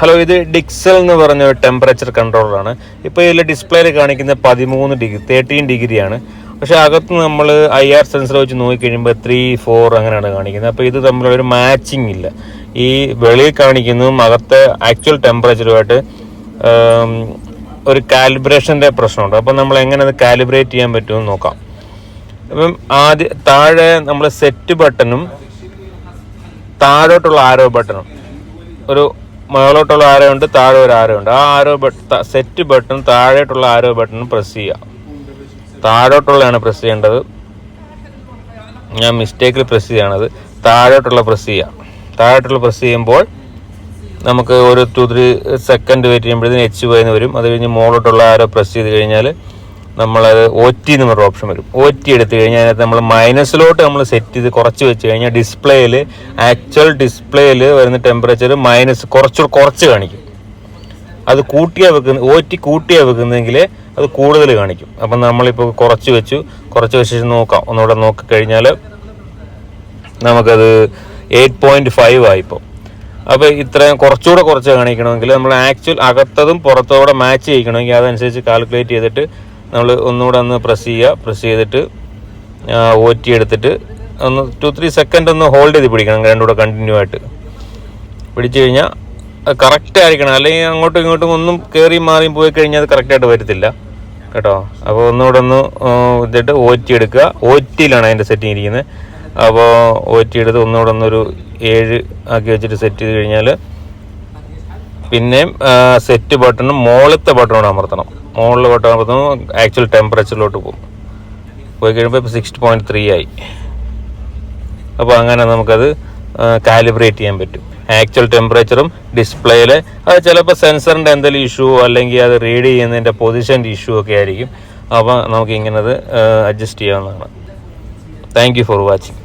Hello, ഇത് ഡിക്സൽ എന്ന് പറഞ്ഞ ഒരു ടെമ്പറേച്ചർ കൺട്രോളറാണ്. ഇപ്പോൾ ഇതിൽ ഡിസ്പ്ലേയിൽ കാണിക്കുന്ന 13 ഡിഗ്രിയാണ്. പക്ഷേ അകത്ത് നമ്മൾ IR സെൻസർ വെച്ച് നോക്കിക്കഴിയുമ്പോൾ 3, 4 അങ്ങനെയാണ് കാണിക്കുന്നത്. അപ്പോൾ ഇത് തമ്മിലൊരു മാച്ചിങ് ഇല്ല. ഈ വെളിയിൽ കാണിക്കുന്നതും അകത്തെ ആക്ച്വൽ ടെമ്പറേച്ചറുമായിട്ട് ഒരു കാലിബ്രേഷൻ്റെ പ്രശ്നമുണ്ട്. അപ്പോൾ നമ്മൾ എങ്ങനെ അത് കാലിബ്രേറ്റ് ചെയ്യാൻ പറ്റുമെന്ന് നോക്കാം. അപ്പം താഴെ നമ്മൾ സെറ്റ് ബട്ടണും താഴോട്ടുള്ള ആരോ ബട്ടണും, ഒരു മുകളിലോട്ടുള്ള ആരോ ഉണ്ട്, താഴെ ഒരു ആരോ ഉണ്ട്. ആ ആരോ സെറ്റ് ബട്ടൺ താഴോട്ടുള്ള ആരോ ബട്ടൺ പ്രസ് ചെയ്യുക. താഴോട്ടുള്ളതാണ് പ്രസ് ചെയ്യേണ്ടത്. ഞാൻ മിസ്റ്റേക്കിൽ പ്രസ് ചെയ്യുകയാണത്. താഴോട്ടുള്ള പ്രസ് ചെയ്യുക. താഴോട്ടുള്ള പ്രസ് ചെയ്യുമ്പോൾ നമുക്ക് ഒരു 2-3 സെക്കൻഡ് വെയിറ്റ് ചെയ്യുമ്പോഴത്തേന് HY എന്ന് വരും. അത് കഴിഞ്ഞ് മുകളിലോട്ടുള്ള ആരോ പ്രസ് ചെയ്ത് കഴിഞ്ഞാൽ നമ്മളത് OT എന്ന് പറഞ്ഞ ഓപ്ഷൻ വരും. OT എടുത്തു കഴിഞ്ഞാൽ അതിനകത്ത് നമ്മൾ മൈനസിലോട്ട് നമ്മൾ സെറ്റ് ചെയ്ത് കുറച്ച് വെച്ച് കഴിഞ്ഞാൽ ഡിസ്പ്ലേയിൽ, ആക്ച്വൽ ഡിസ്പ്ലേയിൽ വരുന്ന ടെമ്പറേച്ചർ കുറച്ച് കാണിക്കും. അത് OT കൂട്ടിയാ വെക്കുന്നതെങ്കിൽ അത് കൂടുതൽ കാണിക്കും. അപ്പം നമ്മളിപ്പോൾ കുറച്ച് വെച്ച് നോക്കാം. ഒന്നുകൂടെ നോക്കിക്കഴിഞ്ഞാൽ നമുക്കത് 8.5 ആയിപ്പോൾ. അപ്പോൾ ഇത്രയും കുറച്ചുകൂടെ കുറച്ച് കാണിക്കണമെങ്കിൽ നമ്മൾ ആക്ച്വൽ അകത്തതും പുറത്തോടെ മാച്ച് ചെയ്യിക്കണമെങ്കിൽ അതനുസരിച്ച് കാൽക്കുലേറ്റ് ചെയ്തിട്ട് നമ്മൾ ഒന്നുകൂടെ പ്രസ് ചെയ്തിട്ട് OT എടുത്തിട്ട് 2-3 സെക്കൻഡ് ഹോൾഡ് ചെയ്ത് പിടിക്കണം. രണ്ടുകൂടെ കണ്ടിന്യൂ ആയിട്ട് പിടിച്ചു കഴിഞ്ഞാൽ അത് കറക്റ്റ് ആയിരിക്കണം. അല്ലെങ്കിൽ അങ്ങോട്ടും ഇങ്ങോട്ടും ഒന്നും കയറി മാറിയും പോയി കഴിഞ്ഞാൽ അത് കറക്റ്റായിട്ട് വരത്തില്ല കേട്ടോ. അപ്പോൾ ഒന്നുകൂടെ ഇതിട്ട് OT എടുക്കുക. OTയിലാണ് അതിൻ്റെ സെറ്റിംഗ് ഇരിക്കുന്നത്. അപ്പോൾ OT എടുത്ത് ഒന്നുകൂടെ ഒരു 7 ആക്കി വെച്ചിട്ട് സെറ്റ് ചെയ്ത് കഴിഞ്ഞാൽ പിന്നെയും സെറ്റ് ബട്ടണും മുകളിലത്തെ ബട്ടണോട് അമർത്തണം. മുകളിലെ ബട്ടൺ അമർത്തുമ്പോൾ ആക്ച്വൽ ടെമ്പറേച്ചറിലോട്ട് പോയി കഴിയുമ്പോൾ ഇപ്പോൾ 6.3 ആയി. അപ്പോൾ അങ്ങനെ നമുക്കത് കാലിബ്രേറ്റ് ചെയ്യാൻ പറ്റും. ആക്ച്വൽ ടെമ്പറേച്ചറും ഡിസ്പ്ലേയിൽ അത് ചിലപ്പോൾ സെൻസറിൻ്റെ എന്തെങ്കിലും ഇഷ്യൂ അല്ലെങ്കിൽ അത് റീഡ് ചെയ്യുന്നതിൻ്റെ പൊസിഷൻ്റെ ഇഷ്യൂ ഒക്കെ ആയിരിക്കും. അപ്പോൾ നമുക്ക് ഇങ്ങനെ അത് അഡ്ജസ്റ്റ് ചെയ്യാവുന്നതാണ്. Thank you for watching.